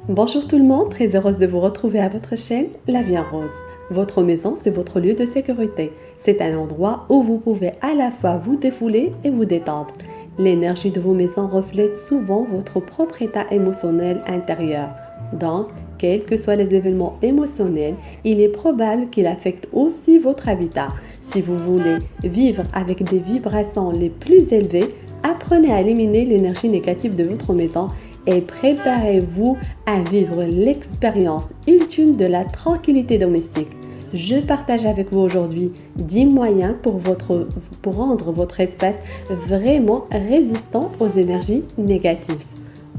Bonjour tout le monde, très heureuse de vous retrouver à votre chaîne La Vie en Rose. Votre maison, c'est votre lieu de sécurité. C'est un endroit où vous pouvez à la fois vous défouler et vous détendre. L'énergie de vos maisons reflète souvent votre propre état émotionnel intérieur. Donc, quels que soient les événements émotionnels, il est probable qu'il affecte aussi votre habitat. Si vous voulez vivre avec des vibrations les plus élevées, apprenez à éliminer l'énergie négative de votre maison et préparez-vous à vivre l'expérience ultime de la tranquillité domestique. Je partage avec vous aujourd'hui 10 moyens pour rendre votre espace vraiment résistant aux énergies négatives.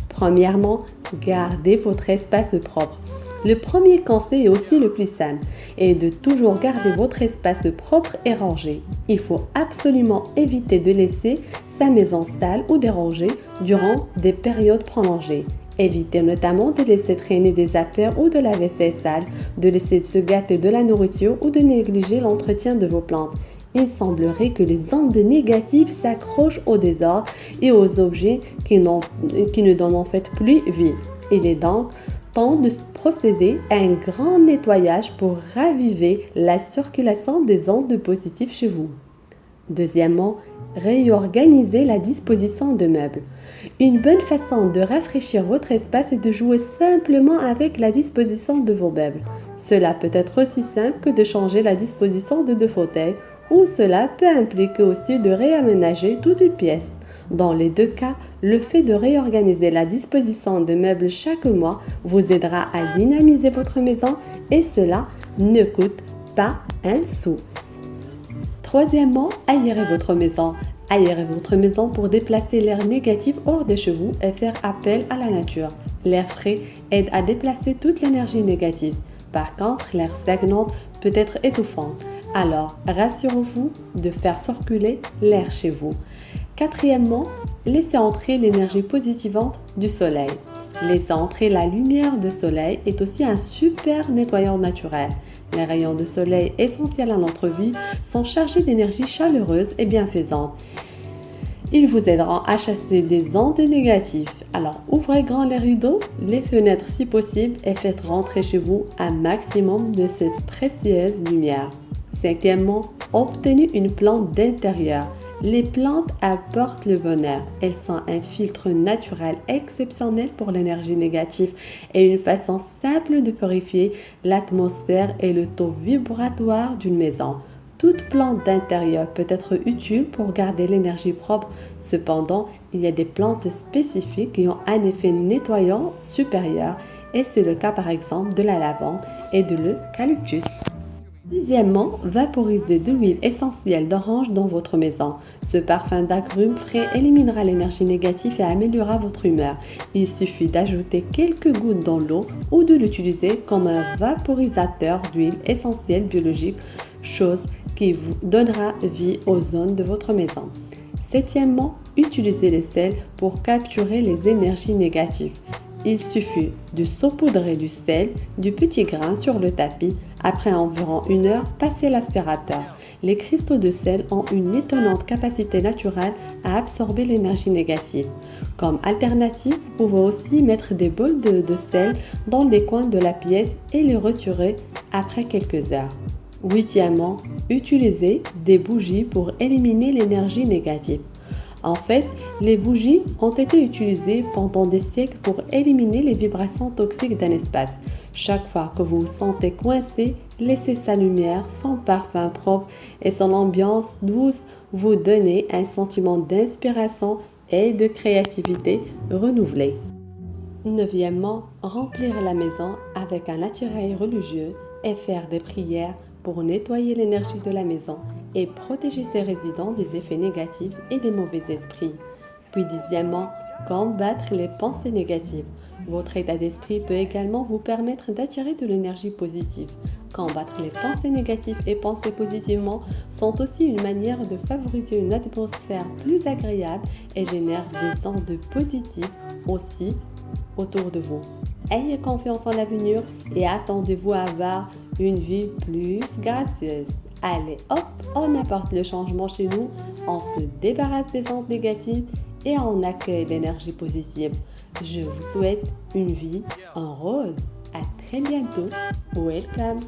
Premièrement, gardez votre espace propre. Le premier conseil est aussi le plus simple, est de toujours garder votre espace propre et rangé. Il faut absolument éviter de laisser sa maison sale ou dérangée durant des périodes prolongées. Évitez notamment de laisser traîner des affaires ou de la vaisselle sale, de laisser se gâter de la nourriture ou de négliger l'entretien de vos plantes. Il semblerait que les ondes négatives s'accrochent au désordre et aux objets qui ne donnent en fait plus vie. Il est donc temps de procéder à un grand nettoyage pour raviver la circulation des ondes positives chez vous. Deuxièmement, réorganiser la disposition de meubles. Une bonne façon de rafraîchir votre espace est de jouer simplement avec la disposition de vos meubles. Cela peut être aussi simple que de changer la disposition de 2 fauteuils ou cela peut impliquer aussi de réaménager toute une pièce. Dans les 2 cas, le fait de réorganiser la disposition de meubles chaque mois vous aidera à dynamiser votre maison et cela ne coûte pas un sou. Troisièmement, aérez votre maison. Aérez votre maison pour déplacer l'air négatif hors de chez vous et faire appel à la nature. L'air frais aide à déplacer toute l'énergie négative. Par contre, l'air stagnant peut être étouffant. Alors, rassurez-vous de faire circuler l'air chez vous. Quatrièmement, laissez entrer l'énergie positivante du soleil. Laisser entrer la lumière du soleil est aussi un super nettoyant naturel. Les rayons de soleil essentiels à notre vie sont chargés d'énergie chaleureuse et bienfaisante. Ils vous aideront à chasser des ondes négatives. Alors ouvrez grand les rideaux, les fenêtres si possible et faites rentrer chez vous un maximum de cette précieuse lumière. Cinquièmement, obtenez une plante d'intérieur. Les plantes apportent le bonheur. Elles sont un filtre naturel exceptionnel pour l'énergie négative et une façon simple de purifier l'atmosphère et le taux vibratoire d'une maison. Toute plante d'intérieur peut être utile pour garder l'énergie propre. Cependant, il y a des plantes spécifiques qui ont un effet nettoyant supérieur et c'est le cas par exemple de la lavande et de l'eucalyptus. Dixièmement, vaporisez de l'huile essentielle d'orange dans votre maison. Ce parfum d'agrumes frais éliminera l'énergie négative et améliorera votre humeur. Il suffit d'ajouter quelques gouttes dans l'eau ou de l'utiliser comme un vaporisateur d'huile essentielle biologique, chose qui vous donnera vie aux zones de votre maison. Septièmement, utilisez le sel pour capturer les énergies négatives. Il suffit de saupoudrer du sel, du petit grain sur le tapis. Après environ 1 heure, passez l'aspirateur. Les cristaux de sel ont une étonnante capacité naturelle à absorber l'énergie négative. Comme alternative, vous pouvez aussi mettre des bols de sel dans les coins de la pièce et les retirer après quelques heures. Huitièmement, utilisez des bougies pour éliminer l'énergie négative. En fait, les bougies ont été utilisées pendant des siècles pour éliminer les vibrations toxiques d'un espace. Chaque fois que vous vous sentez coincé, laissez sa lumière, son parfum propre et son ambiance douce vous donner un sentiment d'inspiration et de créativité renouvelée. Neuvièmement, remplir la maison avec un attirail religieux et faire des prières pour nettoyer l'énergie de la maison et protéger ses résidents des effets négatifs et des mauvais esprits. Puis dixièmement, combattre les pensées négatives. Votre état d'esprit peut également vous permettre d'attirer de l'énergie positive. Combattre les pensées négatives et penser positivement sont aussi une manière de favoriser une atmosphère plus agréable et génère des ondes positives aussi autour de vous. Ayez confiance en l'avenir et attendez-vous à avoir une vie plus gracieuse. Allez hop, on apporte le changement chez nous, on se débarrasse des ondes négatives et on accueille l'énergie positive. Je vous souhaite une vie en rose. À très bientôt. Welcome.